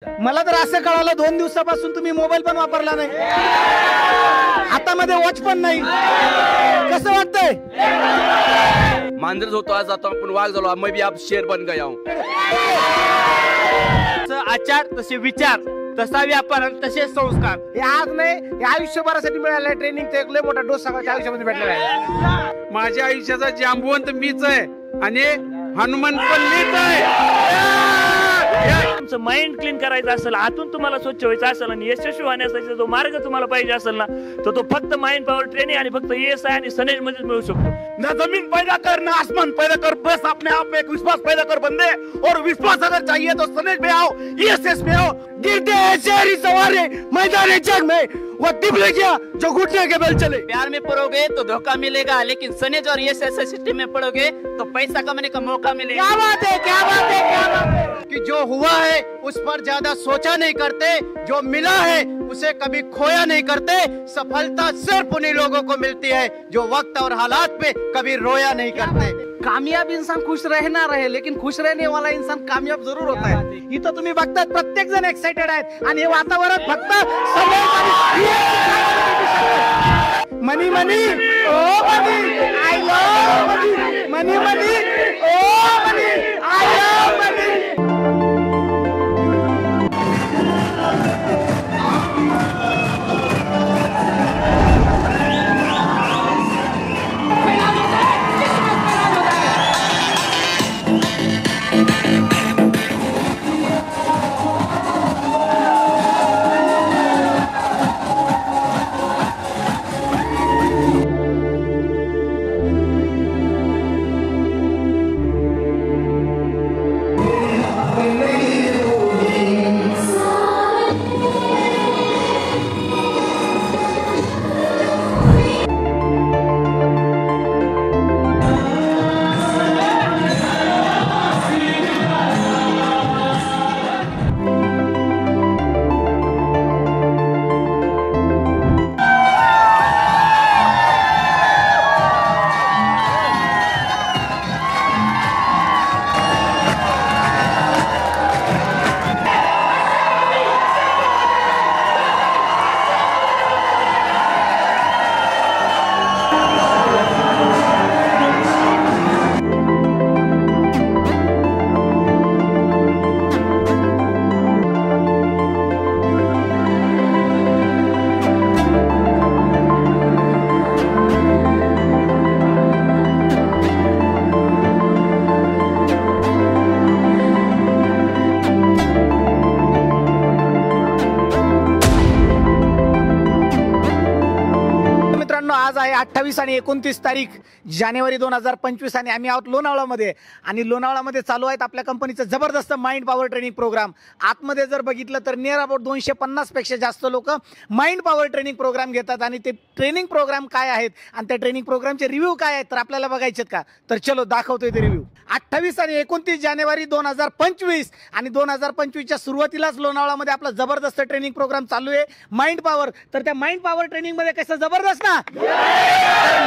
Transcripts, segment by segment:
मला तर असं कळालं 2 दिवसापासून तुम्ही मोबाईल पण वापरला नाही, हातामध्ये वॉच पण नाही, कसं वाटतंय? मांजर होतो आज आता आपण वाघ झालो, मैं भी आप शेर बन गया हूं। आचार तसे विचार, तसा व्यापार आणि तसे संस्कार हे आज नाही, हे आयुष्यभरासाठी मिळालं ट्रेनिंग, एक लय मोठा डोस सगळ्या आयुष्यामध्ये भेटलेला आहे। माझ्या आयुष्याचा जांबवंत मीच आहे आणि हनुमान पण मीच आहे। तुमचं माइंड क्लीन करायचं असेल, आतून तुम्हाला स्वच्छ व्हायचं असेल आणि यशस्वी होण्यासाठी जो मार्ग तुम्हाला पाहिजे असेल ना, तो फक्त माइंड पॉवर ट्रेनिंग आणि फक्त ESI आणि सनेज मध्येच मिळू शकतो। ना जमीन पैदा कर ना आसमान पैदा कर, बस अपने आप में एक विश्वास पैदा कर बंदे, और विश्वास अगर चाहिए तो सनेज में आओ, ESS में आओ। गिरते हैं शहरी सवारे मैदान जंग में, वो तिबले गया जो घुटने के बल चले। प्यार में पढ़ोगे तो धोखा मिलेगा, लेकिन सनेज और ESS सिस्टम में पढ़ोगे तो पैसा कमाने का मौका मिलेगा। क्या बात है, क्या बात है, क्या बात है। कि जो हुआ है उस पर ज्यादा सोचा नहीं करते, जो मिला है उसे कभी खोया नहीं करते। सफलता सिर्फ उन्हीं लोगों को मिलती है जो वक्त और हालात पे कभी रोया नहीं करते। कामयाब इंसान खुश रहना रहे, लेकिन खुश रहने वाला इंसान कामयाब जरूर होता है। इथं तुम्ही बघतात प्रत्येक जण एक्साइटेड आहेत आणि हे वातावरण फक्त money money oh money I love money, money money oh money I love money. आज आहे 28 आणि 29 तारीख जानेवारी 2025 आणि आम्ही आहोत लोणावळामध्ये आणि लोणावळामध्ये चालू आहेत आपल्या कंपनीचं जबरदस्त माइंड पॉवर ट्रेनिंग प्रोग्राम। आतमध्ये जर बघितलं तर नियर अबाउट 250 पेक्षा जास्त लोक माइंड पॉवर ट्रेनिंग प्रोग्राम घेतात आणि ते ट्रेनिंग प्रोग्राम काय आहेत आणि त्या ट्रेनिंग प्रोग्रामचे रिव्ह्यू काय आहेत तर आपल्याला बघायचे का, तर चलो दाखवतोय ते रिव्ह्यू। 28 आणि 29 जानेवारी 2025 आणि 2025च्या सुरुवातीलाच लोणावळामध्ये आपला जबरदस्त ट्रेनिंग प्रोग्राम चालू आहे माइंड पॉवर। तर त्या माइंड पॉवर ट्रेनिंग मध्ये कसं जबरदस्त ना,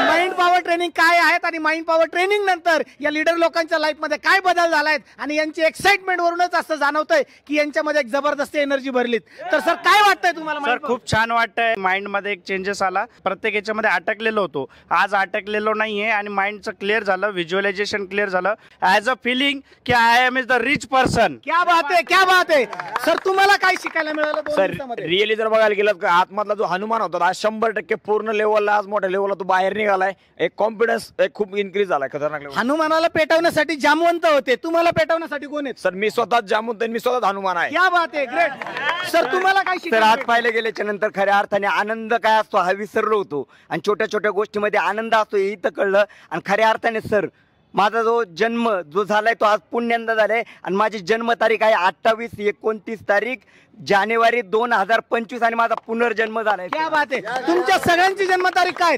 माइंड पॉवर ट्रेनिंग काय आहेत आणि माइंड पॉवर ट्रेनिंग नंतर या लीडर लोकांच्या लाईफ मध्ये काय बदल झालाय आणि यांची एक्साइटमेंट वरूनच असं जाणवतंय की यांच्यामध्ये एक जबरदस्त एनर्जी भरलीत। तर सर काय वाटतंय तुम्हाला? सर खूप छान वाटतंय, माइंड मध्ये एक चेंजेस आला, प्रत्येक याच्यामध्ये अटकलेलो होतो, आज अटकलेलो नाहीये आणि माइंडचं क्लिअर झालं, व्हिज्युअलायझेशन क्लिअर झालं, ॲज अ फिलिंग की I am is the rich person. क्या बात है, क्या बात है। सर तुम्हाला काय शिकायला मिळालं 2 दिवसामध्ये? रिअली जर बघायला गेलं तर आतमधला जो हनुमान होता आज 100% पूर्ण लेवलला, आज मोठ्या लेवलला तो बाहेर निघालाय, एक कॉन्फिडन्स एक खूप इन्क्रीज झालाय खतरनाक लेवल। हनुमानाला पेटवण्यासाठी जामवंत होते, तुम्हाला पेटवण्यासाठी कोण आहेत? सर मी स्वतःच जामून मी स्वतःच हनुमान आहे। क्या बात आहे, ग्रेट। सर तुम्हाला काय तर शिकायला आज पाहिलं गेल्याच्या नंतर खऱ्या अर्थाने आनंद काय असतो हा विसरलो होतो आणि छोट्या छोट्या गोष्टीमध्ये आनंद असतो हे इथं कळलं। आणि खऱ्या अर्थाने सर माझा जो जन्म जो झालाय तो आज पुण्यांदा झालाय आणि माझी जन्मतारीख आहे 28-29 तारीख जानेवारी 2025 आणि माझा पुनर्जन्म झालाय। क्या बात आहे। तुमच्या सगळ्यांची जन्मतारीख काय?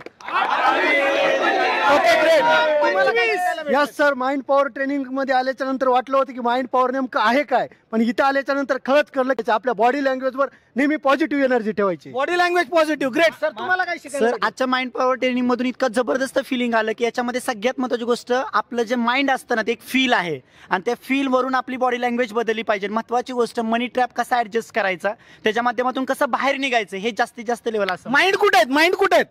Okay great. तुम्हाला काय? Yes sir, mind power training मध्ये आल्याच्या नंतर वाटलं होतं की माइंड पॉवर नेमकं आहे काय, पण इथं आल्याच्या नंतर खरंच कळलं की आपल्या बॉडी लँग्वेज वर नेहमी पॉझिटिव्ह एनर्जी ठेवायची। Body language positive, great. Sir तुम्हाला काय शिकायला? सर आजच्या माइंड पॉवर ट्रेनिंग मधून इतकं जबरदस्त फिलिंग आलं की याच्यामध्ये सगळ्यात महत्त्वाची गोष्ट आपलं जे माइंड असतं ना ते एक फील आहे आणि त्या फीलवरून आपली बॉडी लँग्वेज बदलली पाहिजे. महत्त्वाची गोष्ट मनी ट्रॅप कसा ऍडजस्ट करायचा, त्याच्या माध्यमातून कसं बाहेर निघायचं हे जास्तीत जास्त लेवल असतं. माइंड कुठे आहेत? माइंड कुठे आहेत?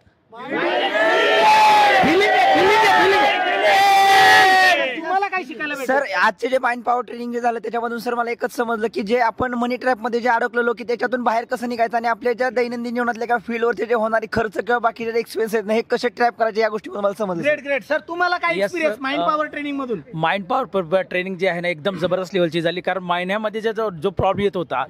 तुम्हाला काय शिकायला भेटलं? सर आजचे जे माइंड पॉवर ट्रेनिंग जे झालं त्याच्यामधून सर मला एकच समजलं की जे आपण मनी ट्रॅप मध्ये जे अडकलेलो की त्याच्यातून बाहेर कसं निघायचं आणि आपल्या ज्या दैनंदिन जीवनातल्या किंवा फील्डवरचे जे होणारे खर्च किंवा बाकीचे जे एक्सपेन्स आहेत ना हे कसे ट्रॅप करायचे या गोष्टी मला समजलं. ग्रेट ग्रेट सर, तुम्हाला काय Yes, experience sir. Mind power training मधून? माइंड पॉवर ट्रेनिंग जे आहे ना एकदम जबरदस्त लेवलची झाली. कारण महिन्यामध्ये जो प्रॉब्लेम येत होता,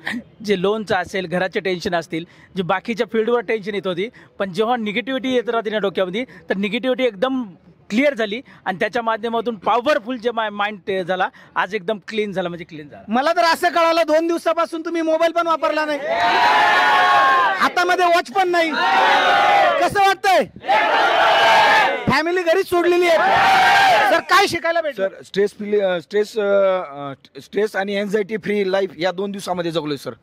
जे लोनचा असेल, घराचे टेन्शन असतील, जे बाकीच्या फील्डवर टेन्शन येत होती, पण जेव्हा निगेटिव्हिटी येत राहते ना डोक्यामध्ये तर निगेटिव्हिटी एकदम क्लिअर झाली आणि त्याच्या माध्यमातून पॉवरफुल जे माइंड झाला आज एकदम क्लीन झाला, म्हणजे क्लीन झाला. मला तर असं कळालं 2 दिवसापासून तुम्ही मोबाईल पण वापरला नाही, हातामध्ये वॉच पण नाही. कसं वाटतंय? फॅमिली घरीच सोडलेली आहे. सर काय शिकायला भेटलं? सर स्ट्रेस आणि एन्झायटी फ्री लाईफ या 2 दिवसामध्ये जगलोय सर.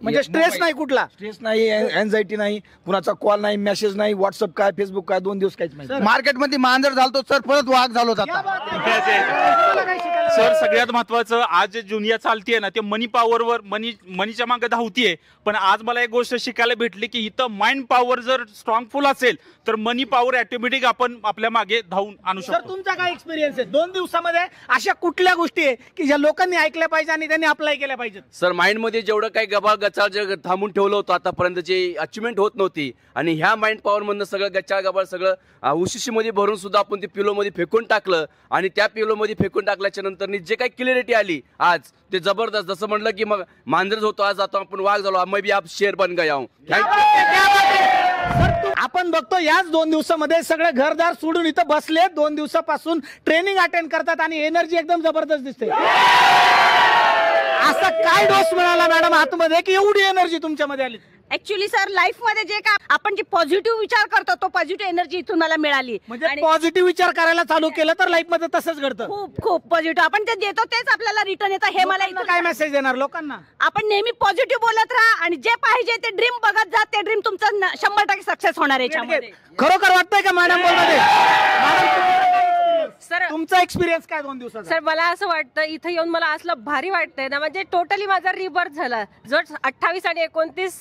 म्हणजे स्ट्रेस नाही कुठला? स्ट्रेस नाही, एन्झायटी नाही, कुणाचा कॉल नाही, मेसेज नाही, व्हॉट्सअप काय, फेसबुक काय, 2 दिवस काहीच नाही. मार्केटमध्ये मांजर झालतो सर, परत वाघ झालो क्या आता. बात आहे. तुम्हाला काय शिकायला सर भेटलं? सगळ्यात महत्वाचं आज जे दुनिया चालतीये ना ते मनी पॉवरवर मनीच्या मागे धावतीये. पण आज मला एक गोष्ट शिकायला भेटली की इथं माइंड पॉवर जर स्ट्रॉंगफुल असेल तर मनी पॉवर ऑटोमॅटिक आपण आपल्या मागे धावून आणू सर शकतो. तुमचा काय एक्सपिरियन्स आहे 2 दिवसामध्ये अशा कुठल्या गोष्टी आहे की ज्या लोकांनी ऐकल्या पाहिजे आणि त्यांनी अप्लाय केल्या पाहिजेत? सर माइंड मध्ये जेवढं काही गबाळ गचाळ जे थांबून ठेवलं होतं आतापर्यंत जे अचिव्हमेंट होत नव्हती आणि ह्या माइंड पॉवर मधनं सगळं गचाळ गबाळ सगळं उशिशीमध्ये भरून सुद्धा आपण ते पिलो मध्ये फेकून टाकलं आणि त्या पिलो मध्ये फेकून टाकल्याच्या नंतर जे काही क्लिअरिटी आली आज ते जबरदस्त. जसं म्हणलं की मग मांजर होतो आज जातो आपण वाघ झालो, मैं भी आप शेर बन गया हूं. आपण बघतो याच 2 दिवसामध्ये सगळे घरदार सोडून इथं बसले, 2 दिवसापासून ट्रेनिंग अटेंड करतात आणि एनर्जी एकदम जबरदस्त दिसते. असा काय डोस मिळाला मॅडम आतमध्ये की एवढी एनर्जी तुमच्यामध्ये आली? ऍक्च्युली सर लाईफ मध्ये जे काय आपण जे पॉझिटिव्ह विचार करतो तो पॉझिटिव्ह एनर्जी इथून मला मिळाली. म्हणजे पॉझिटिव्ह विचार करायला चालू केलं तर लाईफ मध्ये तसंच घडतं. खूप खूप पॉझिटिव्ह आपण जे देतो तेच आपल्याला रिटर्न येतं. हे मला काय मेसेज देणार लोकांना? आपण नेहमी पॉझिटिव्ह बोलत राहा आणि जे पाहिजे ते ड्रीम बघत जा. ते ड्रीम तुमचं 100% सक्सेस होणार आहे याच्यामध्ये. खरोखर वाटतंय का मॅडम बोलमध्ये? सर तुमचा एक्सपिरियन्स काय 2 दिवसाचा? सर मला असं वाटतं इथं येऊन मला असलं भारी वाटतंय ना, म्हणजे टोटली माझा रिबर्थ झाला. जो 28 आणि 29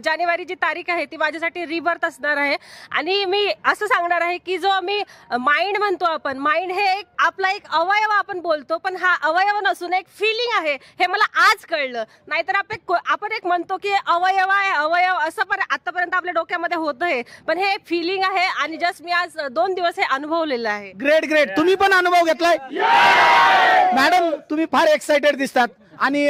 जानेवारी जी तारीख आहे ती माझ्यासाठी रिबर्थ असणार आहे. आणि मी असं सांगणार आहे की जो मी माइंड म्हणतो, आपण माइंड हे एक आपला एक अवयव आपण बोलतो, पण हा अवयव नसून एक फिलिंग आहे हे मला आज कळलं. नाहीतर आपण एक म्हणतो की अवयव आहे अवयव असं, पण आतापर्यंत आपल्या डोक्यामध्ये होतंय, पण हे फिलिंग आहे आणि जस्ट मी आज 2 दिवस हे अनुभवलेलं आहे. Great great. तुम्ही पण अनुभव घेतलाय मॅडम, तुम्ही फार एक्साइटेड दिसतात आणि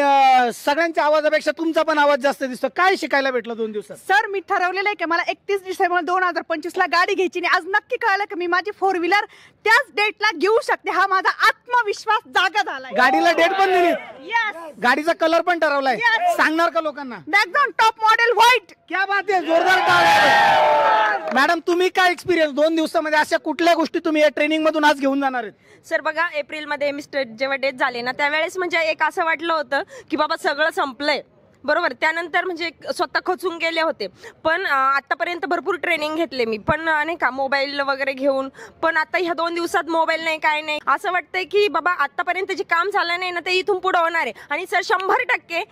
सगळ्यांच्या आवाजापेक्षा तुमचा पण आवाज जास्त दिसतो. काय शिकायला भेटलं 2 दिवसात? सर मी ठरवलेलं आहे की मला 31 डिसेंबर 2025 ला गाडी घ्यायची आणि आज नक्की कळलं की मी माझी 4 व्हीलर त्याच डेटला घेऊ शकते. हा माझा आत्मविश्वास जागा झालाय. गाडीला डेट पण दिली, यस, गाडीचा कलर पण ठरवलाय. Yes. सांगणार का लोकांना? Background top model white. क्या बात आहे, जोरदार टाळ्या. मॅडम तुम्ही काय एक्सपिरियन्स 2 दिवसामध्ये अशा कुठल्या गोष्टी तुम्ही या ट्रेनिंग मधून आज घेऊन जाणार आहेत? सर बघा एप्रिलमध्ये मिस्टर जेव्हा डेथ झाले ना त्यावेळेस म्हणजे एक असं वाटलं होतं की बाबा सगळं संपलंय, बरोबर. त्यानंतर म्हणजे स्वतः खचून गेले होते. पण आतापर्यंत भरपूर ट्रेनिंग घेतले मी, पण नाही का मोबाईल वगैरे घेऊन. पण आता ह्या 2 दिवसात मोबाईल नाही काय नाही, असं वाटतंय की बाबा आतापर्यंत जे काम झालं नाही ना ते इथून पुढे होणार आहे. आणि सर 100%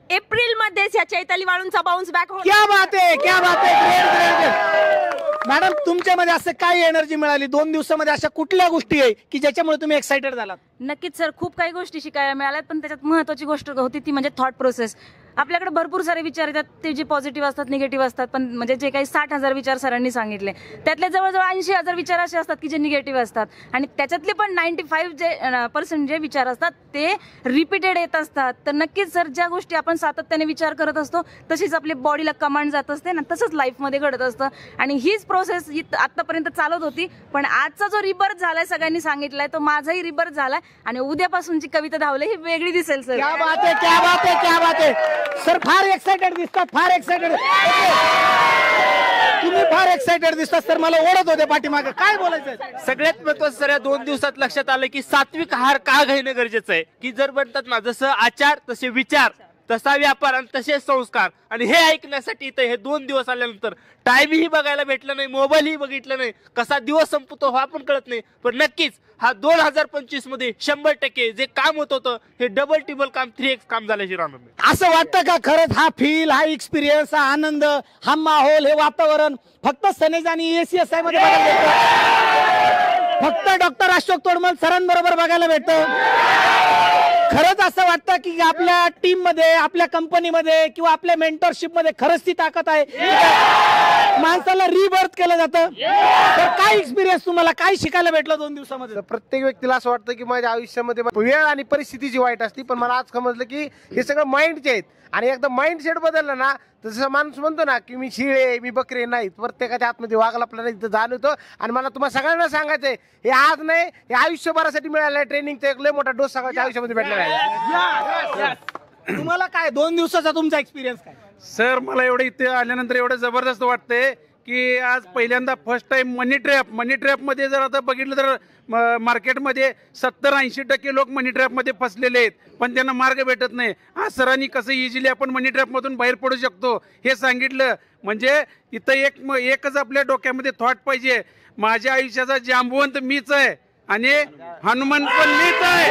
एप्रिल मध्येच या चैताली वाळूंचा बाउन्स बॅक होणार. क्या बात आहे, क्या बात आहे. Great great. मॅडम तुमच्यामध्ये असं काय एनर्जी मिळाली 2 दिवसामध्ये? अशा कुठल्या गोष्टी आहे की ज्याच्यामुळे तुम्ही एक्साइटेड झालात? नक्कीच सर, खूप काही गोष्टी शिकायला मिळाल्यात, पण त्याच्यात महत्त्वाची गोष्ट होती ती म्हणजे थॉट प्रोसेस. आपल्याकडे भरपूर सारे विचार येतात, ते जे पॉझिटिव्ह असतात निगेटिव्ह असतात, पण म्हणजे जे काही 60,000 विचार सरांनी सांगितले त्यातले जवळजवळ 80,000 विचार असे असतात की जे निगेटिव्ह असतात आणि त्याच्यातले पण 95% जे विचार असतात ते रिपीटेड येत असतात. तर नक्कीच सर ज्या गोष्टी आपण सातत्याने विचार करत असतो तशीच आपली बॉडीला कमांड जात असते ना, तसंच लाईफमध्ये घडत असतं. आणि हीच प्रोसेस आतापर्यंत चालत होती, पण आजचा जो रिबर्थ झालाय सगळ्यांनी सांगितलाय तो माझाही रिबर्थ झालाय आणि उद्यापासूनची कविता धावले ही वेगळी दिसेल सर. क्या बात आहे, क्या बात आहे, क्या बात आहे. सर फार एक्साइटेड दिसतात, फार एक्साइटेड. तुम्ही फार एक्साइटेड दिसतात सर, मला ओढत होते पाठीमागे. काय बोलायचं? सगळ्यात महत्वाचं सर या 2 दिवसात लक्षात आलं की सात्विक आहार का घेणं गरजेचं आहे. की जर म्हणतात ना जसं आचार तसे विचार, तसा व्यापार आणि तसेच संस्कार, आणि हे ऐकण्यासाठी इथं हे 2 दिवस आल्यानंतर टाईमही बघायला भेटलं नाही, मोबाईलही बघितलं नाही, कसा दिवस संपतो हा पण कळत नाही. पण नक्कीच हा 2025 मध्ये 100% जे काम होत होतं हे डबल टिबल काम 3x काम झाल्याची राहणार. असं वाटतं का खरंच हा फील, हा एक्सपिरियन्स, हा आनंद, हा माहोल, हे वातावरण फक्त सनेज आणि ACSI मध्ये बघायला भेटतं, फक्त डॉक्टर अशोक तोडमल सरांबरोबर बघायला भेटतं? खरंच असं वाटतं की आपल्या टीम मध्ये, आपल्या कंपनीमध्ये किंवा आपल्या मेंटरशिप मध्ये खरंच ती ताकद आहे, माणसाला रिबर्थ केलं जातं? तर काय एक्सपिरियन्स तुम्हाला, काय शिकायला भेटलं 2 दिवसामध्ये? प्रत्येक व्यक्तीला असं वाटतं की माझ्या आयुष्यामध्ये वेळ आणि परिस्थिती जी वाईट असती, पण मला आज समजलं की हे सगळं माइंडचे आहेत, आणि एकदा माइंडसेट बदललं ना, तसं माणूस म्हणतो ना की मी शिळे, मी बकरे, नाही, प्रत्येकाच्या आतमध्ये वागला आपल्याला इथं जाणवतं. आणि मला तुम्हाला सगळ्यांना सांगायचंय, हे आज नाही, हे आयुष्यभरासाठी मिळालं आहे ट्रेनिंगचा एक लय मोठा डोस सगळ्याच्या आयुष्यामध्ये भेटलेला आहे. तुम्हाला काय 2 दिवसाचा तुमचा एक्सपिरियन्स काय? सर, मला एवढं इथे आल्यानंतर एवढं जबरदस्त वाटतंय की आज पहिल्यांदा फर्स्ट टाइम मनी ट्रॅपमध्ये जर आता बघितलं तर मार्केटमध्ये 70-80% लोक मनी ट्रॅपमध्ये फसलेले आहेत, पण त्यांना मार्ग भेटत नाही. आज सरांनी कसं इझिली आपण मनी ट्रॅपमधून बाहेर पडू शकतो हे सांगितलं. म्हणजे इथं एकच आपल्या डोक्यामध्ये थॉट पाहिजे, माझ्या आयुष्याचा जांबुवंत मीच आहे आणि हनुमान पण मीच आहे.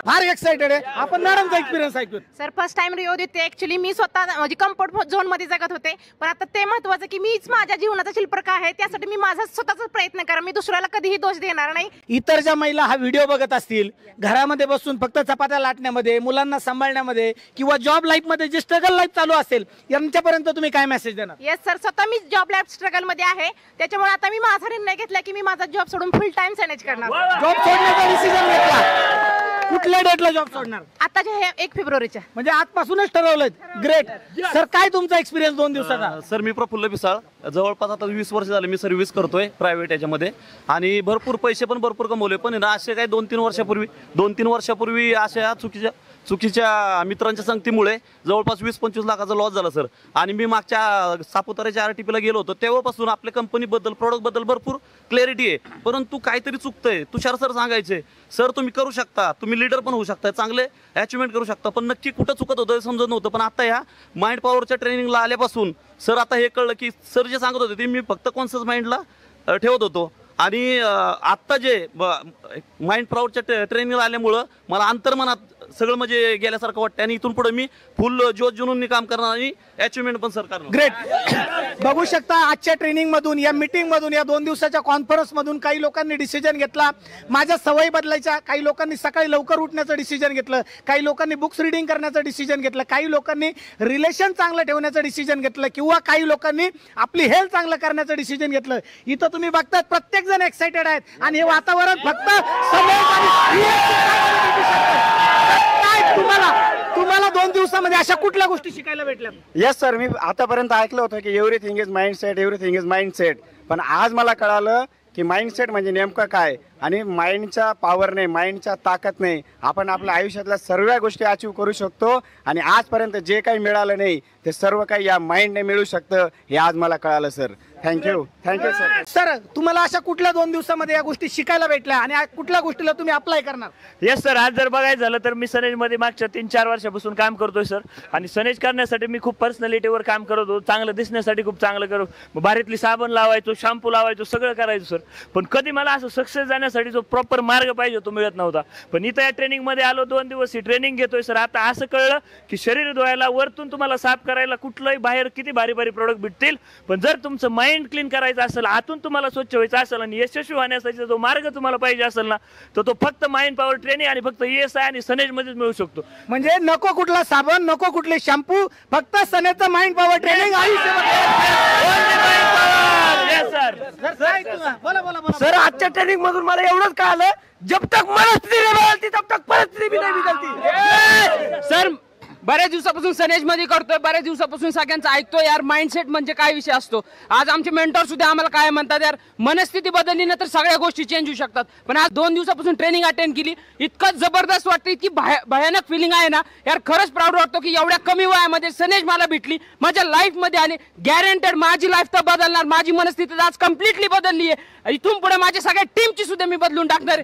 फार एक्साइटेड आहे. आपण मॅडमचा एक्सपिरियन्स ऐकून. सर, फर्स्ट टाइम रिओ देते. ऍक्च्युली मी स्वतः म्हणजे कम्फर्ट झोन मध्ये जगत होते, पण आता ते महत्वाचं की मीच माझ्या जीवनाचा शिल्पकार आहे, त्यासाठी मी माझा स्वतःचा प्रयत्न करा, मी दुसऱ्याला कधीही दोष देणार नाही. इतर ज्या महिला हा व्हिडिओ बघत असतील, घरामध्ये बसून फक्त चपात्या लाटण्यामध्ये, मुलांना सांभाळण्यामध्ये किंवा जॉब लाईफ मध्ये जे स्ट्रगल लाईफ चालू असेल, यांच्यापर्यंत तुम्ही काय मेसेज देणार? येस सर, स्वतः मी जॉब लाईफ स्ट्रगल मध्ये आहे, त्याच्यामुळे आता मी माझा निर्णय घेतला की मी माझा जॉब सोडून फुल टाइम सनेज करणार. जॉब सोडण्याचा डिसिजन घेतला. कुठल्या डेटला जॉब सोडणार? आता जे 1 फेब्रुवारीच्या. म्हणजे आजपासूनच ठरवलंय. ग्रेट. सर, काय तुमचा एक्सपिरियन्स 2 दिवसाचा? सर, मी प्रफुल्ल पिसाळ, जवळपास आता 20 वर्ष झाले मी सर्व्हिस करतोय प्रायव्हेट याच्यामध्ये, आणि भरपूर पैसे पण भरपूर कमवले. पण ना असे काही 2-3 वर्षापूर्वी अशा चुकीच्या मित्रांच्या संगतीमुळे जवळपास 20-25 लाखाचा लॉस झाला सर. आणि मी मागच्या सापुताऱ्याच्या RTPला गेलो होतो, तेव्हापासून आपल्या कंपनीबद्दल, प्रोडक्टबद्दल भरपूर क्लॅरिटी आहे, परंतु काहीतरी चुकतंय. तुषार सर सांगायचे, सर तुम्ही करू शकता, तुम्ही लीडर पण होऊ शकता, चांगले अचिव्हमेंट करू शकता, पण नक्की कुठं चुकत होतं हे समजत नव्हतं. पण आता ह्या माइंड पॉवरच्या ट्रेनिंगला आल्यापासून सर आता हे कळलं की सर जे सांगत होते ते मी फक्त कॉन्शियस माइंडला ठेवत होतो, आणि आत्ता जे माइंड पॉवरच्या ट्रेनिंगला आल्यामुळं मला अंतर्मनात सगळं म्हणजे गेल्यासारखं वाटतं, आणि इथून पुढे मी फुल जोश जुनून काम करणार आणि अचिव्हमेंट पण सर करणार. ग्रेट. बघू शकता आजच्या ट्रेनिंग मधून, या मीटिंग मधून, या 2 दिवसाच्या कॉन्फरन्स मधून काही लोकांनी डिसिजन घेतला, माझ्या सवयी बदलायच्या, काही लोकांनी सकाळी लवकर उठण्याचं डिसिजन घेतलं, काही लोकांनी बुक्स रिडिंग करण्याचं डिसिजन घेतलं, काही लोकांनी रिलेशन चांगलं ठेवण्याचं डिसिजन घेतलं, किंवा काही लोकांनी आपली हेल्थ चांगलं करण्याचं डिसिजन घेतलं. इथं तुम्ही बघतात प्रत्येक जण एक्साइटेड आहेत, आणि हे वातावरण फक्त काय तुम्हाला 2 दिवसामध्ये अशा कुठल्या गोष्टी शिकायला भेटल्या? येस सर, मी आतापर्यंत ऐकलं होतं की everything is mindset, everything is mindset, पण आज मला कळालं की माइंडसेट म्हणजे नेमकं काय, आणि माइंडच्या पॉवरने, माइंडच्या ताकदने आपण आपल्या आयुष्यातल्या सर्व गोष्टी अचीव करू शकतो, आणि आजपर्यंत जे काही मिळालं नाही ते सर्व काही या माइंडने मिळू शकतं, हे आज मला कळालं सर. Thank you sir. सर, तुम्हाला अशा कुठल्या 2 दिवसामध्ये या गोष्टी शिकायला भेटल्या, आणि कुठल्या गोष्टीला तुम्ही अप्लाय करणार? येस सर, आज जर बघायचं झालं तर मी सनेजमध्ये मागच्या 3-4 वर्षापासून काम करतोय सर, आणि सनेज करण्यासाठी मी खूप पर्सनॅलिटीवर काम करत होतो, चांगलं दिसण्यासाठी खूप चांगलं करतो, भारीतली साबण लावायचो, शॅम्पू लावायचो, सगळं करायचो सर. पण कधी मला असं सक्सेस जाण्यासाठी जो प्रॉपर मार्ग पाहिजे तो मिळत नव्हता. पण इथं या ट्रेनिंगमध्ये आलो, 2 दिवस ही ट्रेनिंग घेतोय सर. आता असं कळलं की शरीर धुवायला, वरतून तुम्हाला साफ करायला कुठलंही बाहेर किती भारी भारी प्रोडक्ट भेटतील, पण जर तुमचं माइंड क्लीन करायचं असेल, आतून तुम्हाला स्वच्छ व्हायचं असेल, आणि यशस्वी होण्यासाठी जो मार्ग तुम्हाला पाहिजे असेल ना, तर तो फक्त माइंड पॉवर ट्रेनिंग आणि फक्त ESI आणि सनेज मध्येच मिळू शकतो. म्हणजे नको कुठला साबण, नको कुठले शॅम्पू, फक्त सनेजचं माइंड पॉवर ट्रेनिंग. सर, आजच्या ट्रेनिंग मधून मला एवढंच कळालं, जब तक मनस्थिती नाही बदलती तब तक परिस्थिती भी नाही बदलती. सर, बऱ्याच दिवसापासून सनेज मध्ये करतोय, बऱ्याच दिवसापासून सगळ्यांचं ऐकतोय यार, माइंडसेट म्हणजे काय विषय असतो. आज आमचे मेंटॉर सुद्धा आम्हाला काय म्हणतात, यार मनस्थिती बदलली ना तर सगळ्या गोष्टी चेंज होऊ शकतात. पण आज 2 दिवसापासून ट्रेनिंग अटेंड केली, इतकं जबरदस्त वाटतं, इतकी भयानक फिलिंग आहे ना यार. खरंच प्राऊड वाटतो की एवढ्या कमी वयामध्ये सनेज मला भेटली, माझ्या लाईफ मध्ये, आणि गॅरंटेड माझी लाईफ तर बदलणार, माझी मनस्थिती आज कम्प्लिटली बदलली आहे. इथून पुढे माझ्या सगळ्या टीमची सुद्धा मी बदलून टाकणार.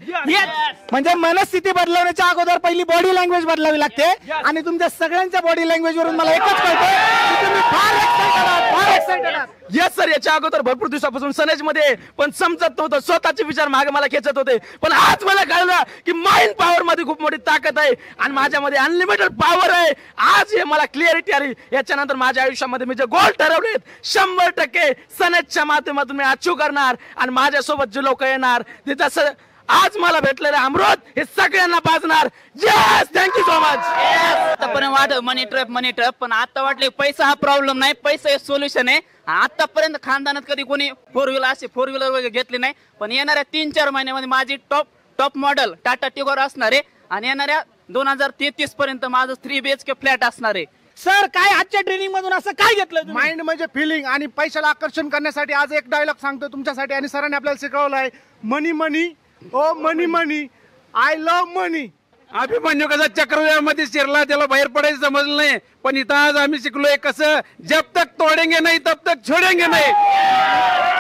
म्हणजे मनस्थिती बदलवण्याच्या अगोदर पहिली बॉडी लँग्वेज बदलावी लागते आणि तुमच्या सगळ्यांच्या बॉडी लँग्वेज वरून मला एकच कळतंय की तुम्ही फार एक्साइटेड आहात, फार एक्साइटेड आहात. येस सर, याच्या अगोदर भरपूर दिवसापासून सनेज मध्ये पण समजत नव्हतं, स्वतःचे विचार मागे मला खेचत होते, पण आज मला कळलं की माइंड पॉवर मध्ये खूप मोठी ताकद आहे आणि माझ्यामध्ये अनलिमिटेड पॉवर आहे. आज हे मला क्लिअरिटी आली. याच्यानंतर माझ्या आयुष्यामध्ये मी जे गोल ठरवलेत 100% सनेजच्या माध्यमातून मी अचीव करणार आणि माझ्यासोबत जे लोक येणार ते तसं आज मला भेटलेलं अमृत हे सगळ्यांना पाजणार. Yes, thank you so much. आतापर्यंत वाटत मनी ट्रॅप पण आता वाटले पैसा हा प्रॉब्लेम नाही, पैसा हे सोल्युशन आहे. आतापर्यंत खानदानात कधी कोणी फोर व्हीलर वगैरे घेतली नाही, पण येणाऱ्या 3-4 महिन्यामध्ये माझी टॉप मॉडेल टाटा टिगोर असणार आहे आणि येणाऱ्या 2033 पर्यंत माझं 3 BHK फ्लॅट असणार आहे. सर, काय आजच्या ट्रेनिंग मधून असं काय घेतलं? माइंड म्हणजे फिलिंग आणि पैशाला आकर्षण करण्यासाठी आज एक डायलॉग सांगतो तुमच्यासाठी आणि सरांनी आपल्याला शिकवलं आहे. मनी money oh money money, I love मनी. अभिमन्यू कसा चक्रव्यूहामध्ये शिरला त्याला बाहेर पडायचं समजलं नाही, पण इथं आज आम्ही शिकलोय कसं जब तक तोडेंगे नाही तब तक छोडेंगे नाही.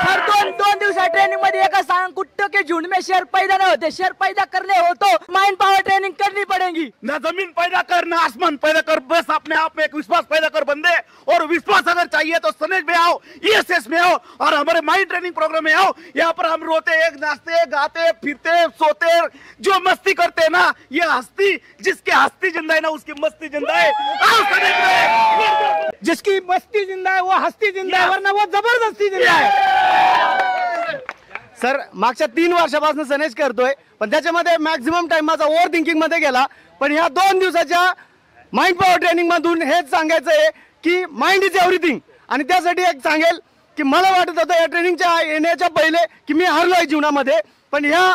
सर, दोन दिवसा ट्रेनिंग मध्ये एक सांग कुत्तों के झुंड में शेर पैदा नहीं होते, शेर पैदा करने हो तो माइंड पावर ट्रेनिंग करनी पड़ेगी. ना जमीन पैदा कर ना आसमान पैदा कर, बस अपने आप में एक विश्वास पैदा कर बंदे. और विश्वास अगर चाहिए तो सनेज में आओ, ESS में आओ और हमारे माइंड ट्रेनिंग प्रोग्राम में आओ. यहाँ पर हम रोते नाचते गाते फिरते सोते जो मस्ती करते हैं ना, ये हस्ती जिसके हस्ती जिंदा है ना उसकी मस्ती जिंदा है. आओ सनेज में. जिसकी मस्ती जिंदा है वो हस्ती जिंदा है, वरना वो जबरदस्ती जिंदा है. सर, मागच्या 3 वर्षापासून सनेज करतोय, पण त्याच्यामध्ये मॅक्झिमम टाइम माझा ओव्हर थिंकिंग मध्ये गेला. पण ह्या 2 दिवसाच्या माइंड पॉवर ट्रेनिंग मधून हेच सांगायचं आहे की माइंड इज एव्हरीथिंग. आणि त्यासाठी एक सांगेल की मला वाटत होतं या ट्रेनिंगच्या येण्याच्या पहिले की मी हरलोय जीवनामध्ये, पण ह्या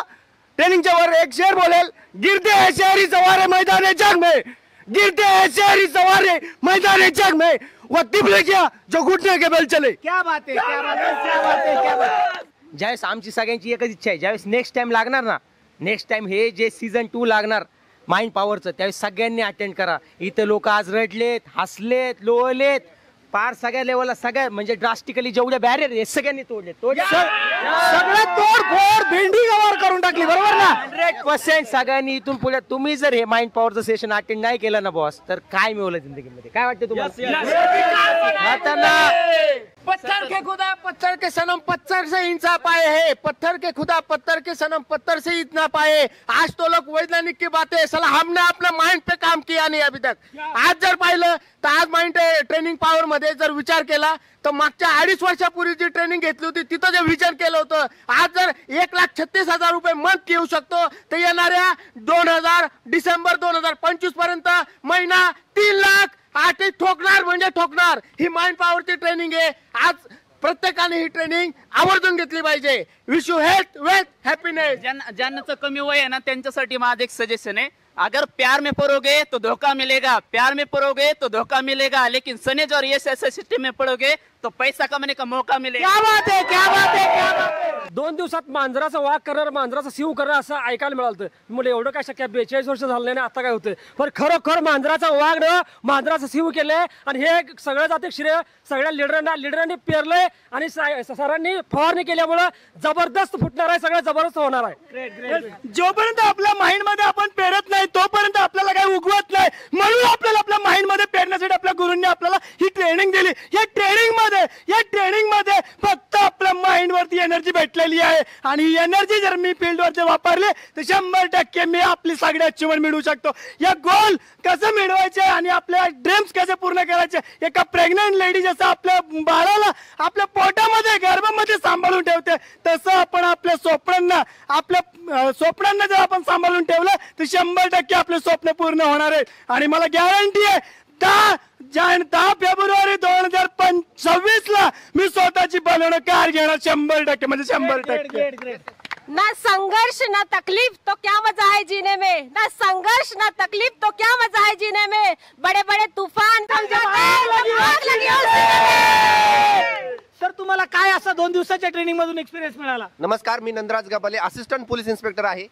ट्रेनिंगच्या वर एक शेर बोलेल, गिरते हैं शहरी सवारे मैदान जंग में, गिरते हैं शहरी सवारे मैदान जंग में, वो तिबले क्या जो घुटने के बल चले. क्या बात है, क्या बात है, क्या बात है, क्या बात है. ज्यावेळेस आमची सगळ्यांची एकच इच्छा आहे, ज्यावेळेस नेक्स्ट टाइम लागणार ना, नेक्स्ट टाइम हे जे सीझन 2 लागणार माइंड पॉवरचं, त्यावेळेस सगळ्यांनी अटेंड करा. इथं लोक आज रडलेत, हसलेत, लोळलेत, पार सगळ्या लेवलला सगळ्या म्हणजे ड्रास्टिकली जेवढे बॅरियर हे सगळ्यांनी तोडले. सगळं तोडफोड भेंडी गवार करून टाकली, बरोबर ना? 100% सगळ्यांनी इथून पुढे. तुम्ही जर हे माइंड पॉवरचं सेशन अटेंड नाही केलं ना बॉस, तर काय मिळवलं जिंदगीमध्ये? काय वाटतं तुम्हाला? पत्थर के खुदा पत्थर के सनम पत्थर से इंसाफ पाए है, पत्थर के खुदा पत्थर के सनम पत्थर से इतना पाए. आज तो लोग वैज्ञानिक की बातें, साला हमने अपने माइंड पे काम किया नहीं अभी तक. आज जर पाहिलं तर आज माइंड ट्रेनिंग पॉवर मध्ये जर विचार केला तर मागच्या 2.5 वर्षापूर्वी जी ट्रेनिंग घेतली होती तिथं जे विचार केलं होतं, आज जर 1,36,000 रुपये मंथ येऊ शकतो, तर येणाऱ्या डिसेंबर 2025 पर्यंत महिना 3 लाख आठ ठोकणार म्हणजे ठोकणार. ही माइंड पॉवरची ट्रेनिंग आहे. आज प्रत्येकाने ही ट्रेनिंग आवर्जून घेतली पाहिजे. Wish you health wealth happiness. ज्यांचं कमी वय आहे ना त्यांच्यासाठी माझं एक सजेशन आहे, अगर प्यार में पढ़ोगे तो धोखा मिलेगा, प्यार में पढ़ोगे तो धोखा मिलेगा, लेकिन सनेज और ESS सिस्टम में पढ़ोगे तो पैसा कमाने का मौका मिलेगा. क्या बात है, क्या बात है, क्या बात है. 2 दिवसात मांजराचा वाघ करणार, मांजराचा सिंह करणार असं ऐकायला मिळालं. म्हणजे एवढं काय शक्य, 42 वर्ष झालं नाही, आता काय होतं. पण खरोखर मांजराचा वाघ मांजराचा सिंह केलंय आणि हे सगळं जाते श्रेय सगळ्या लिडरांनी पेरलंय आणि सरांनी फवारणी केल्यामुळं जबरदस्त फुटणार आहे, सगळं जबरदस्त होणार आहे. जोपर्यंत आपल्या माइंड मध्ये आपण पेरत नाही तोपर्यंत आपल्याला काही उगवत नाही. म्हणून आपल्याला आपल्या माइंड मध्ये पेरण्यासाठी आपल्या गुरूंनी आपल्याला ही ट्रेनिंग दिली. या ट्रेनिंग मध्ये फक्त आपल्या माइंड वरती एनर्जी भेटलेली आहे आणि ही एनर्जी जर मी फील्ड वरती वापरली तर 100% मी आपली सगळी अचिव्हमेंट मिळवू शकतो. या गोल कसं मिळवायचे आणि आपल्या ड्रीम्स कसे पूर्ण करायचे, एका प्रेग्नंट लेडी जसं आपल्या बाळाला आपल्या पोटामध्ये गर्भामध्ये सांभाळून ठेवते, तसं आपण आपल्या स्वप्नांना जर आपण सांभाळून ठेवलं तर 100% आपले स्वप्न पूर्ण होणार आहे. आणि मला गॅरंटी आहे 10 फेब्रुवारी 2026 ला मी स्वतःची बलेनो कार घेणार 100%, म्हणजे 100%. ना संघर्ष ना तकलीफ तो क्या मजा है जीने में, ना संघर्ष ना तकलीफ तो क्या मजा है जीने में, बड़े बड़े तूफान थम जाते हैं, आग लगी हो सीने में. सर, तुम्हाला काय असा 2 दिवसाच्या ट्रेनिंग मधून एक्सपिरियन्स मिळाला? नमस्कार, मी Nandraj Gabale, assistant police inspector आहे.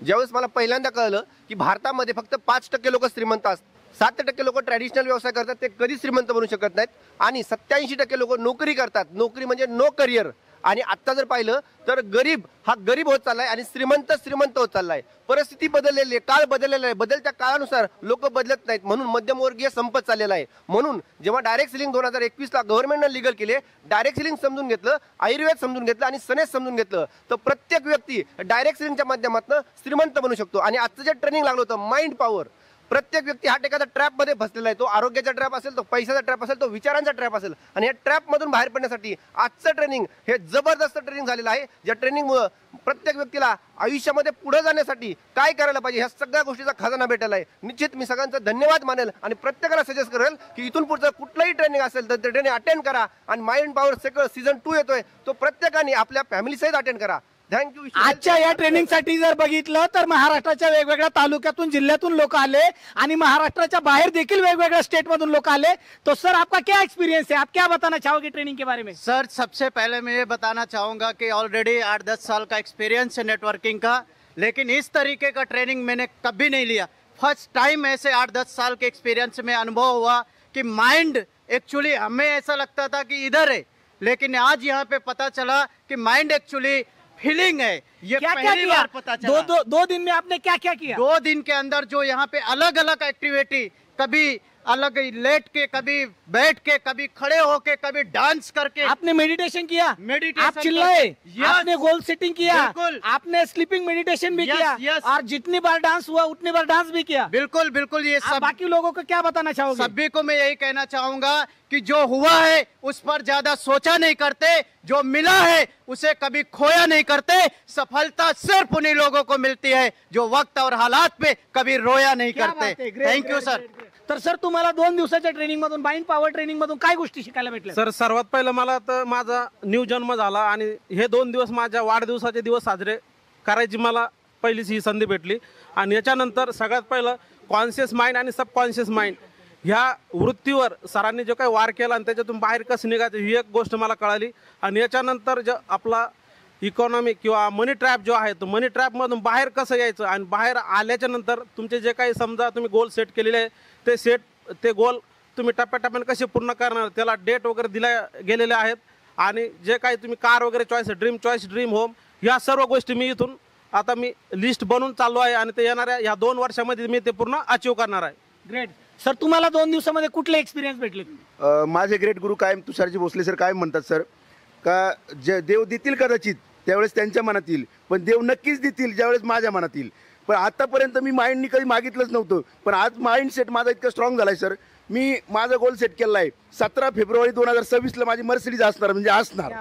ज्यावेळेस मला पहिल्यांदा कळलं की भारतामध्ये फक्त 5% लोक श्रीमंत असतात, 7% लोक ट्रॅडिशनल व्यवसाय करतात, ते कधी श्रीमंत बनू शकत नाहीत, आणि 87% लोक नोकरी करतात. नोकरी म्हणजे नो करिअर. आणि आता जर पाहिलं तर गरीब हा गरीब होत चाललाय आणि श्रीमंत श्रीमंत होत चाललाय. परिस्थिती बदललेली आहे, काळ बदललेला आहे. बदलत्या काळानुसार लोक बदलत नाहीत, म्हणून मध्यमवर्गीय संपत चाललेला आहे. म्हणून जेव्हा डायरेक्ट सेलिंग 2021ला गव्हर्नमेंटनं लीगल केले, डायरेक्ट सेलिंग समजून घेतलं, आयुर्वेद समजून घेतलं आणि सनेज समजून घेतलं, तर प्रत्येक व्यक्ती डायरेक्ट सेलिंगच्या माध्यमातून श्रीमंत बनू शकतो. आणि आजचं जे ट्रेनिंग लागलं होतं माइंड पॉवर, प्रत्येक व्यक्ती हा एखादा ट्रॅपमध्ये फसलेला आहे. तो आरोग्याचा ट्रॅप असेल, तो पैशाचा ट्रॅप असेल, तो विचारांचा ट्रॅप असेल. आणि या ट्रॅपमधून बाहेर पडण्यासाठी आजचं ट्रेनिंग हे जबरदस्त ट्रेनिंग झालेलं आहे. ज्या ट्रेनिंगमुळं प्रत्येक व्यक्तीला आयुष्यामध्ये पुढे जाण्यासाठी काय करायला पाहिजे ह्या सगळ्या गोष्टीचा खजाना भेटला आहे. निश्चित मी सगळ्यांचा धन्यवाद मानेल आणि प्रत्येकाला सजेस्ट करेल की इथून पुढचं कुठलंही ट्रेनिंग असेल तर ते ट्रेनिंग अटेंड करा. आणि माइंड पॉवर सेकंड सीझन 2 येतोय, तो प्रत्येकाने आपल्या फॅमिली सहित अटेंड करा. थँक्यू. आजच्या या ट्रेनिंगसाठी जर बघितलं तर महाराष्ट्राच्या वेगवेगळ्या तालुक्यातून जिल्ह्यातून लोक आले आणि महाराष्ट्राच्या बाहेर देखील वेगवेगळ्या स्टेट मधून लोक आले. तो सर आपका क्या एक्सपीरियंस है, आप क्या बताना चाहोगे ट्रेनिंग के बारे में? सर सबसे पहले मैं ये बताना चाहूँगा कि ऑलरेडी 8-10 साल का एक्सपीरियंस है नेटवर्किंग का, लेकिन इस तरीके का ट्रेनिंग मैंने कभी नहीं लिया. फर्स्ट टाइम ऐसे 8-10 साल के एक्सपीरियंस में अनुभव हुआ कि माइंड एक्चुअली हमें ऐसा लगता था कि इधर है, लेकिन आज यहाँ पे पता चला कि माइंड एक्चुअली फीलिंग है. ये क्या पहली किया? बार पता चला. दो दिन में आपने क्या क्या किया? 2 दिन के अंदर जो यहाँ पे अलग अलग एक्टिविटी, कभी अलग लेट के, कभी बैठ के, कभी खड़े होके, कभी डांस करके. आपने मेडिटेशन किया, मेडिटेशन आप चिल्लाए, करके. आपने गोल सेटिंग किया, बिल्कुल. आपने स्लीपिंग मेडिटेशन भी Yes, किया, yes. और जितनी बार डांस हुआ उतनी बार डांस भी किया. बिल्कुल बिल्कुल. ये आप सब बाकी लोगों को क्या बताना चाहोगे? सभी को मैं यही कहना चाहूंगा कि जो हुआ है उस पर ज्यादा सोचा नहीं करते, जो मिला है उसे कभी खोया नहीं करते. सफलता सिर्फ उन्हीं लोगों को मिलती है जो वक्त और हालात पे कभी रोया नहीं क्या करते. बात है, great, thank you great, sir. great, great. तर सर तुम्हाला 2 दिवसाच्या ट्रेनिंग मधून, माइंड पॉवर ट्रेनिंग मधून काय गोष्टी शिकायला भेटल्या? सर सर्वात पहिलं मला तर माझा न्यू जन्म झाला आणि हे 2 दिवस माझ्या वाढदिवसाचे दिवस साजरे करायची मला पहिलीच ही संधी भेटली. आणि याच्यानंतर सगळ्यात पहिलं कॉन्शियस माइंड आणि सबकॉन्शियस माइंड ह्या वृत्तीवर सरांनी जो काही वार केला आणि त्याच्यातून बाहेर कसं निघायचं ही एक गोष्ट मला कळाली. आणि याच्यानंतर जो आपला इकॉनॉमिक किंवा मनी ट्रॅप जो आहे तो मनी ट्रॅपमधून बाहेर कसं यायचं आणि बाहेर आल्याच्या नंतर तुमचे जे काही समजा तुम्ही गोल सेट केलेले आहे ते गोल तुम्ही टप्प्याटप्प्याने कसे पूर्ण करणार, त्याला डेट वगैरे दिल्या गेलेल्या आहेत. आणि जे काही तुम्ही कार वगैरे choice, dream choice, dream home, ह्या सर्व गोष्टी मी इथून आता मी लिस्ट बनवून चाललो आहे आणि ते येणाऱ्या ह्या 2 वर्षामध्ये मी ते पूर्ण अचीव करणार आहे. ग्रेट. सर तुम्हाला 2 दिवसामध्ये कुठले एक्सपिरियन्स भेटले? माझे ग्रेट गुरु कायम तुषारजी भोसले सर कायम म्हणतात सर का जे देव देतील कदाचित त्यावेळेस त्यांच्या मनात येईल, पण देव नक्कीच देतील ज्यावेळेस माझ्या मनात येईल. पण आतापर्यंत मी माइंडनी कधी मागितलंच नव्हतं, पण आज माइंड सेट माझा इतका स्ट्रॉंग झालाय सर. मी माझा गोल सेट केला आहे 17 फेब्रुवारी 2026ला माझी मर्सिडीज असणार, म्हणजे असणार.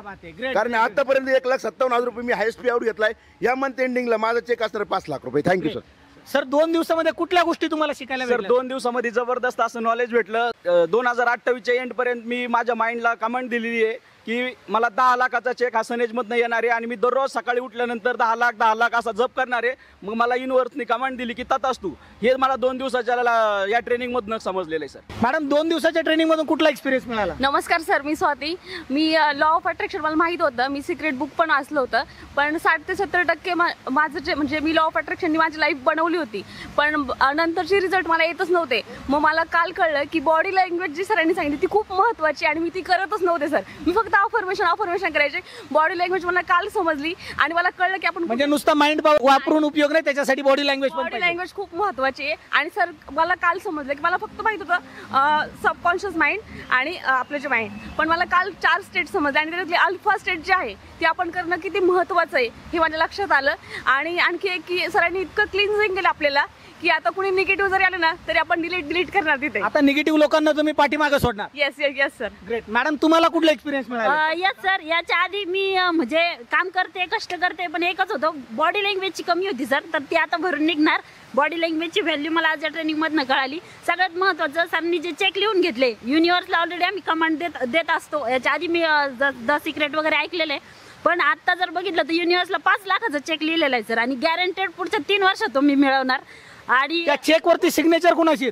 कारण आतापर्यंत 1,57,000 रुपये मी हायस्ट पे आउट घेतलाय. या मंथ एंडिंगला माझा चेक असणार 5 लाख रुपये. Thank you sir. सर 2 दिवसामध्ये कुठल्या गोष्टी तुम्हाला शिकायला सर भेटल्या? 2 दिवसामध्ये जबरदस्त असं नॉलेज भेटलं. 2028च्या एंड पर्यंत मी माझ्या माइंडला कमांड दिलेली आहे की मला 10 लाखाचा चेक हा सनेजमधनं येणार आहे आणि मी दररोज सकाळी उठल्यानंतर 10 लाख असा जप करणार आहे. मग मला युनिव्हर्सनी कमांड दिली की ततास तू. हे मला 2 दिवसाच्या या ट्रेनिंगमधनं समजलेलं आहे सर. मॅडम 2 दिवसाच्या ट्रेनिंग मधून कुठला एक्सपिरियन्स मिळाला? नमस्कार sir, me Swati. Me law of attraction मला माहीत होतं, मी सिक्रेट बुक पण वाचलं होतं, पण 60 ते 70% माझं जे म्हणजे मी लॉ ऑफ अट्रॅक्शननी माझी लाईफ बनवली होती, पण नंतरचे रिझल्ट मला येतच नव्हते. मग मला काल कळलं की बॉडी लँग्वेज जी सरांनी सांगितली ती खूप महत्त्वाची आणि मी ती करतच नव्हते सर. मी फक्त अफर्मेशन करायचे. बॉडी लँग्वेज मला काल समजली आणि मला कळलं की आपण म्हणजे नुसता माइंड वापरून उपयोग नाही, त्याच्यासाठी बॉडी लँग्वेज पण बॉडी पाहिजे. लँग्वेज खूप महत्त्वाची आहे. आणि सर मला काल समजलं की मला फक्त माहित होतं सबकॉन्शियस माइंड आणि आपलं जे माइंड, पण मला काल 4 स्टेट समजले आणि त्याच्यातली अल्फा स्टेट जे आहे ती आपण करणं किती महत्त्वाचं आहे हे माझ्या लक्षात आलं. आणि आणखी एक की सरांनी इतकं क्लिन्झिंग केलं आपल्याला की आता कुणी निगेटिव्ह जरी आलं ना तरी आपण डिलीट करणार तिथे. आता निगेटिव्ह लोकांना तुम्ही पाठीमागे सोडणार. Yes sir. ग्रेट. मॅडम तुम्हाला कुठला एक्सपिरियन्स मिळाला? यस सर, याच्या आधी मी म्हणजे काम करते, कष्ट करते, पण एकच होतं बॉडी लँग्वेजची कमी होती सर, तर ती आता भरून निघणार. बॉडी लँग्वेजची व्हॅल्यू मला आज या ट्रेनिंगमधनं कळाली. सगळ्यात महत्त्वाचं सरांनी जे चेक लिहून घेतले, युनिव्हर्सला ऑलरेडी आम्ही कमांड देत असतो. याच्या आधी मी द सिक्रेट वगैरे ऐकलेलं आहे, पण आता जर बघितलं तर युनिव्हर्सला 5 लाखाचा चेक लिहिलेला आहे सर आणि गॅरंटेड पुढच्या 3 वर्षात तो मी मिळवणार. आणि त्या चेक वरती सिग्नेचर कोणाची?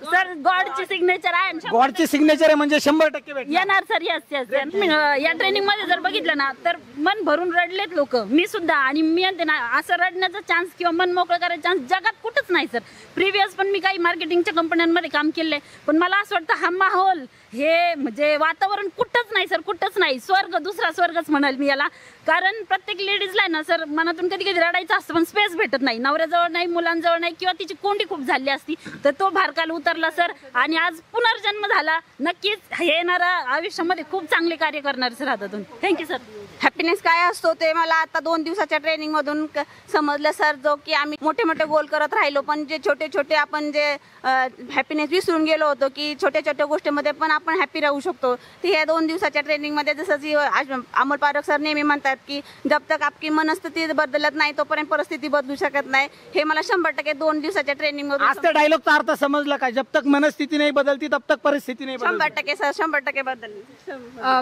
सर गॉडची सिग्नेचर आहे. गॉडची सिग्नेचर आहे म्हणजे 100% भेटणार. येणार सर. येस. या ट्रेनिंग मध्ये जर बघितलं ना तर मन भरून रडलेत लोक, मी सुद्धा. आणि मी म्हणते ना असं रडण्याचा चान्स किंवा मन मोकळं करायचा चान्स जगात कुठंच नाही सर. प्रिव्हियस पण मी काही मार्केटिंगच्या कंपन्यांमध्ये काम केलंय, पण मला असं वाटतं हा माहोल हे म्हणजे वातावरण कुठंच नाही सर, कुठंच नाही. स्वर्ग, दुसरा स्वर्गच म्हणाल मी याला. कारण प्रत्येक लेडीजला ना सर मनातून कधी कधी रडायचं असतं, पण स्पेस भेटत नाही. नवऱ्याजवळ नाही, मुलांजवळ नाही, किंवा तिची कोंडी खूप झाली असती तर तो भारकाल उतरला सर. आणि आज पुनर्जन्म झाला. नक्कीच हे येणारा आयुष्यामध्ये खूप चांगले कार्य करणार सर हातातून. Thank you sir. हॅपीनेस काय असतो ते मला आता 2 दिवसाच्या ट्रेनिंग मधून समजलं सर. जो की आम्ही मोठे मोठे गोल करत राहिलो, पण जे छोटे छोटे आपण जे हॅपीनेस विसरून गेलो होतो की छोट्या छोट्या गोष्टीमध्ये पण आपण हॅपी राहू शकतो. ते ह्या 2 दिवसाच्या ट्रेनिंगमध्ये जसं की अमोल पारख सर नेहमी म्हणतात की जब तक आपकी मनस्थिती बदलत नाही तोपर्यंत परिस्थिती बदलू शकत नाही. हे मला 100% 2 दिवसाच्या ट्रेनिंग आज त्या डायलॉगचा अर्थ समजला काय? जब तक मनस्थिती नाही बदलती तब तक परिस्थिती नाही बदलती. 100% सर, 100% बदलली.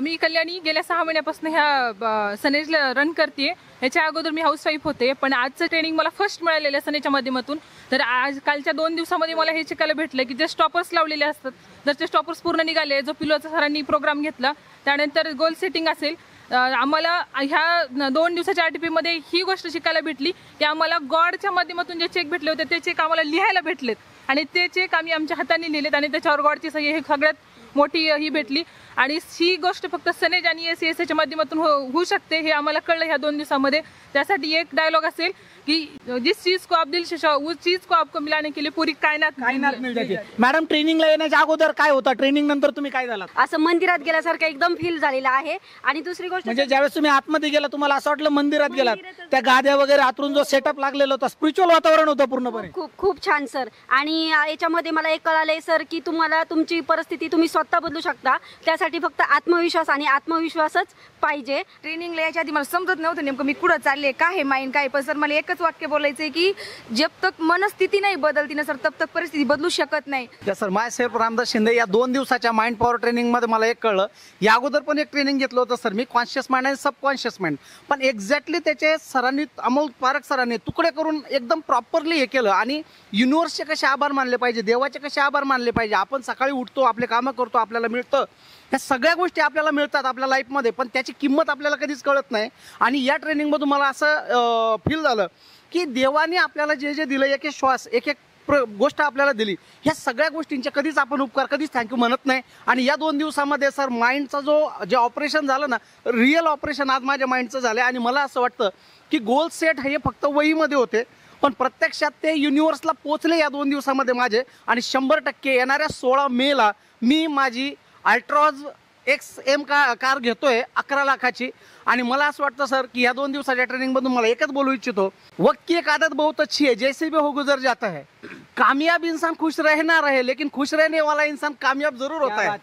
मी कल्याणी गेल्या 6 महिन्यापासून ह्या सनेजला रन करते. ह्याच्या अगोदर मी हाऊसवाईफ होते, पण आजचं ट्रेनिंग मला फर्स्ट मिळालेलं आहे सनेच्या माध्यमातून. तर आज कालच्या 2 दिवसामध्ये मला हे शिकायला भेटलं की जे स्टॉपर्स लावलेले असतात, जर ते स्टॉपर्स पूर्ण निघाले, जो पिलोचा सरांनी प्रोग्राम घेतला, त्यानंतर गोल सेटिंग असेल, आम्हाला ह्या 2 दिवसाच्या RTP मध्ये ही गोष्ट शिकायला भेटली की आम्हाला गॉडच्या माध्यमातून जे चेक भेटले होते ते चेक आम्हाला लिहायला भेटलेत. आणि ते चेक आम्ही आमच्या हाताने लिहिलेत आणि त्याच्यावर गॉडची सही हे सगळ्यात मोठी ही भेटली. आणि ही गोष्ट फक्त सनेज आणि SESच्या माध्यमातून होऊ शकते हे आम्हाला कळलं ह्या 2 दिवसामध्ये. त्यासाठी एक डायलॉग असेल की जिस चीज को आप दिल से उस चीज को आपको मिलाने के लिए पूरी कायनात मिल जाते. मॅडम, ट्रेनिंगला येण्याच्या अगोदर काय होता, ट्रेनिंग नंतर तुम्ही काय झालात? असं मंदिरात गेल्यासारखं एकदम फील झालेलं आहे. आणि दुसरी गोष्ट म्हणजे ज्यावेळेस तुम्ही आतमध्ये गेला तुम्हाला असं वाटलं मंदिरात गेलात? त्या गाद्या वगैरे आतून जो सेटअप लागलेला होता, स्पिरिच्युअल वातावरण होतं पूर्णपणे. खूप खूप छान सर. आणि याच्यामध्ये मला एक कळालंय सर की तुम्हाला तुमची परिस्थिती तुम्ही स्वतः बदलू शकता. त्यासाठी फक्त आत्मविश्वास आणि आत्मविश्वासच पाहिजे. ट्रेनिंगला याच्या आधी मला समजत नव्हतं नेमकं मी कुठं चालले, काय हे माइंड काय. पण सर मला एकच वाक्य बोलायचंय की जब तक मनस्थिती नाही बदलती ना सर तब तक परिस्थिती बदलू शकत नाही. सर, माय सेल्फ रामदास शिंदे. या 2 दिवसाच्या माइंड पॉवर ट्रेनिंग मध्ये मला एक कळलं. या अगोदर पण एक ट्रेनिंग घेतलं होतं सर मी, कॉन्शियस माइंड आणि सबकॉन्शियस माइंड. पण एक्झॅक्टली त्याचे सरांनी, अमोल पारख सरांनी तुकडे करून एकदम प्रॉपरली हे केलं. आणि युनिव्हर्सचे कसे आभार मानले पाहिजे, देवाचे कसे आभार मानले पाहिजे. आपण सकाळी उठतो, आपले कामं करतो, आपल्याला मिळतं, ह्या सगळ्या गोष्टी आपल्याला मिळतात आपल्या लाईफमध्ये, पण त्याची किंमत आपल्याला कधीच कळत नाही. आणि या ट्रेनिंगमधून मला असं फील झालं की देवाने आपल्याला जे जे दिलं, एक एक श्वास, एक एक गोष्ट आपल्याला दिली, ह्या सगळ्या गोष्टींचे कधीच आपण उपकार, कधीच थँक्यू म्हणत नाही. आणि या 2 दिवसामध्ये सर माइंडचा जे ऑपरेशन झालं ना, रिअल ऑपरेशन आज माझ्या माइंडचं झालं. आणि मला असं वाटतं की गोल सेट हे फक्त वहीमध्ये होते, पण प्रत्यक्षात ते युनिव्हर्सला पोचले या 2 दिवसामध्ये माझे. आणि 100% येणाऱ्या 16 मेला मी माझी अल्ट्रॉज XM कार घेतोय 11 लाखाची. आणि मला असं वाटतं सर की या 2 दिवसाच्या ट्रेनिंगमधून मला एकच बोलू इच्छितो, वक्त की एक आदत बहुत अच्छी है, जैसे भी हो गुजर जाता है. कामयाब इंसान खुश रहना रहे, लेकिन खुश रहने वाला इंसान कामयाब जरूर होता है.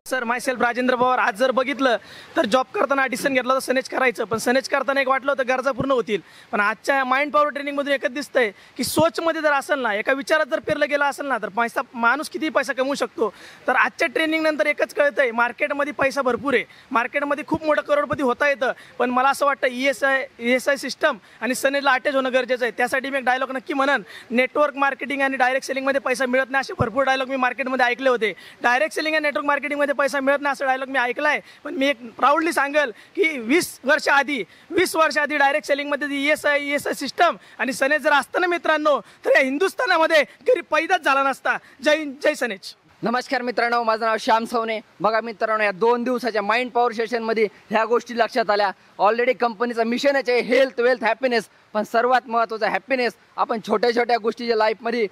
सर, माय सेल्फ राजेंद्र पवार. आज जर बघितलं तर जॉब करताना डिसिजन घेतला होता सनेज करायचं, पण सनेज करताना एक वाटलं होतं गरजा पूर्ण होतील. पण आजच्या माइंड पॉवर ट्रेनिंग मधून एकच दिसतंय की सोचमध्ये जर असेल ना, एका विचारात जर पेरलं गेला असेल ना, तर माणूस किती पैसा कमवू शकतो. तर आजच्या ट्रेनिंग नंतर एकच कळतंय, मार्केटमध्ये पैसा भरपूर आहे, मार्केटमध्ये खूप मोठं करोडपती होता येतं. पण मला असं वाटतं ESI सिस्टम आणि सनेजला अटॅच होणं गरजेचं आहे. त्यासाठी मी एक डायलॉग नक्की म्हणन, नेटवर्क मार्केटिंग आणि डायरेक्ट सेलिंगमध्ये पैसा मिळत नाही असे भरपूर डायलॉग मी मार्केटमध्ये ऐकले होते. डायरेक्ट सेलिंग आणि नेटवर्क मार्केटिंगमध्ये पैसा मिळत नाही असं डायलॉग मी ऐकला आहे. पण मी एक प्राऊडली सांगेल की 20 वर्ष आधी डायरेक्ट सेलिंगमध्ये ESI सिस्टम आणि सनेज जर असतं ना मित्रांनो, तर या हिंदुस्थानामध्ये गरीब पैदाच झाला नसता. जय हिंद, जय सनेज. नमस्कार मित्रांनो, माझं नाव श्याम सवने. बघा मित्रांनो, या 2 दिवसाच्या माइंड पॉवर सेशनमध्ये ह्या गोष्टी लक्षात आल्या. ऑलरेडी कंपनीचं मिशनच आहे हेल्थ, वेल्थ, हॅपीनेस. पण सर्वात महत्त्वाचं हॅपीनेस. आपण छोट्या छोट्या गोष्टी ज्या लाईफमध्ये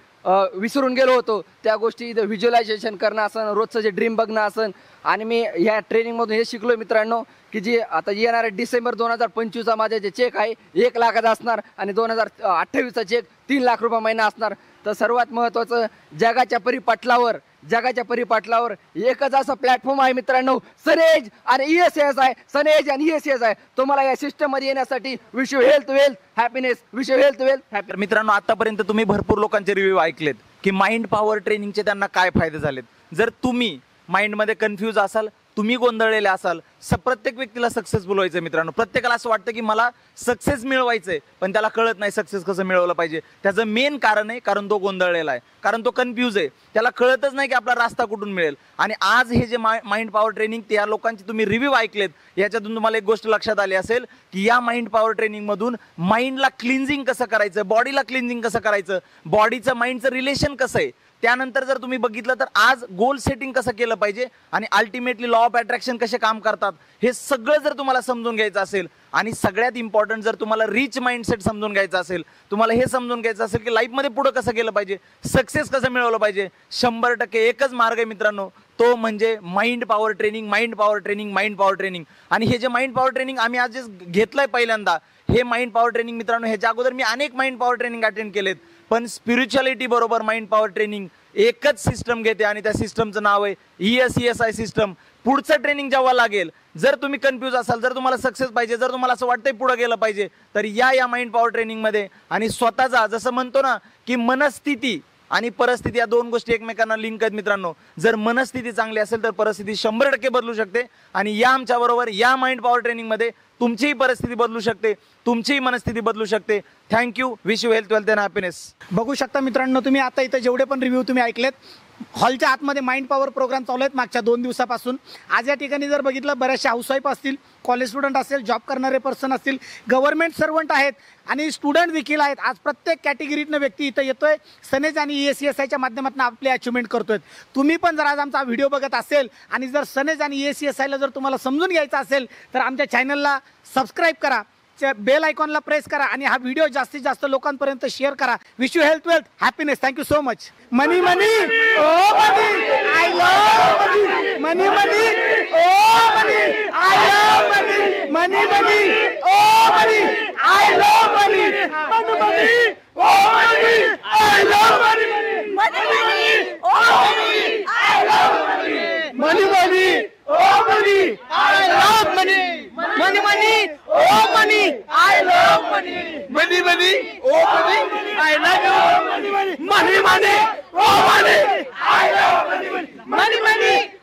विसरून गेलो होतो, त्या गोष्टी इथं व्हिज्युअलायझेशन करणं असन, रोजचं जे ड्रीम बघणं असन. आणि मी ह्या ट्रेनिंगमधून हे शिकलो मित्रांनो की जे आता येणाऱ्या डिसेंबर 2025चा माझे जे चेक आहे 1 लाखाचा असणार आणि 2028चा चेक 3 लाख रुपये महिना असणार. तर सर्वात महत्त्वाचं, जगाच्या परिपाटलावर एकच असा प्लॅटफॉर्म आहे मित्रांनो, सनेज आणि ESS आहे. सनेज आणि ESS आहे. तुम्हाला या सिस्टममध्ये येण्यासाठी wish you health, wealth, happiness. Wish you health, wealth, happy. मित्रांनो, आतापर्यंत तुम्ही भरपूर लोकांचे रिव्ह्यू ऐकलेत की माइंड पॉवर ट्रेनिंगचे त्यांना काय फायदे झालेत. जर तुम्ही माइंडमध्ये कन्फ्यूज असाल, तुम्ही गोंधळलेले असाल, प्रत्येक व्यक्तीला सक्सेसफुल व्हायचं मित्रांनो. प्रत्येकाला असं वाटतं की मला सक्सेस मिळवायचंय, पण त्याला कळत नाही सक्सेस कसं मिळवलं पाहिजे. त्याचं मेन कारण आहे कारण तो गोंधळलेला आहे, कारण तो कन्फ्यूज आहे, त्याला कळतच नाही की आपला रस्ता कुठून मिळेल. आणि आज हे जे माइंड पॉवर ट्रेनिंग, त्या लोकांची तुम्ही रिव्ह्यू ऐकलेत, याच्यातून तुम्हाला एक गोष्ट लक्षात आली असेल की या माइंड पॉवर ट्रेनिंगमधून माइंडला क्लिन्झिंग कसं करायचं, बॉडीला क्लिन्झिंग कसं करायचं, बॉडीचं माइंडचं रिलेशन कसं आहे त्यानंतर जर तुम्ही बघितलं तर आज गोल सेटिंग कसं केलं पाहिजे आणि अल्टिमेटली लॉ ऑफ अट्रॅक्शन कसे काम करतात हे सगळं जर तुम्हाला समजून घ्यायचं असेल आणि सगळ्यात इम्पॉर्टंट जर तुम्हाला रिच माइंडसेट समजून घ्यायचं असेल, तुम्हाला हे समजून घ्यायचं असेल की लाईफमध्ये पुढं कसं केलं पाहिजे, सक्सेस कसं मिळवलं पाहिजे, 100% एकच मार्ग आहे मित्रांनो, तो म्हणजे mind power training, mind power training, mind power training. आणि हे जे माइंड पॉवर ट्रेनिंग आम्ही आज जे घेतलंय पहिल्यांदा, हे माइंड पॉवर ट्रेनिंग मित्रांनो, ह्याच्या अगोदर मी अनेक माइंड पॉवर ट्रेनिंग अटेंड केलेत, पण स्पिरिच्युअलिटी बरोबर माइंड पॉवर ट्रेनिंग एकच सिस्टम घेते आणि त्या सिस्टमचं नाव आहे ESESI सिस्टम. पुढचं ट्रेनिंग जेव्हा लागेल, जर तुम्ही कन्फ्यूज असाल, जर तुम्हाला सक्सेस पाहिजे, जर तुम्हाला असं वाटतंय पुढे गेलं पाहिजे, तर या माइंड पॉवर ट्रेनिंगमध्ये आणि स्वतःचा जसं म्हणतो ना की मनस्थिती आणि परिस्थिती या दोन गोष्टी एकमेकांना लिंक आहेत मित्रांनो. जर मनस्थिती चांगली असेल तर परिस्थिती 100% बदलू शकते आणि या आमच्या बरोबर या माइंड पॉवर ट्रेनिंगमध्ये तुमचीही परिस्थिती बदलू शकते, तुमचीही मनस्थिती बदलू शकते. Thank you. Wish you health, wealth and happiness. बघू शकता मित्रांनो, तुम्ही आता इथं जेवढे पण रिव्ह्यू तुम्ही ऐकलेत, हॉलच्या आतमध्ये माइंड पॉवर प्रोग्राम चालू आहेत मागच्या 2 दिवसापासून. आज या ठिकाणी जर बघितलं, बऱ्याचशा हाऊसवाईफ असतील, कॉलेज स्टुडंट असेल, जॉब करणारे पर्सन असतील, गव्हर्नमेंट सर्वंट आहेत आणि स्टुडंट देखील आहेत. आज प्रत्येक कॅटेगरीतनं व्यक्ती इथं येतोय, सनेज आणि ESESIच्या माध्यमातून आपली अचिव्हमेंट करतोय. तुम्ही पण जर आज आमचा व्हिडिओ बघत असेल आणि जर सनेज आणि ESESIला जर तुम्हाला समजून घ्यायचं असेल तर आमच्या चॅनलला सबस्क्राईब करा, बेल आयकॉनला प्रेस करा आणि हा व्हिडिओ जास्तीत जास्त लोकांपर्यंत शेअर करा. Wish you health, wealth, happiness. Thank you so much. Money money oh money, I love money. Money money oh money, I love money. Money money oh money, I love money. Money money oh money, I love money. Money money oh money, I love money. Money money oh money, I love money. Money, money, oh money, I love money. Money, money, oh money, I love you. Money, money, oh money, I love money. Money, money.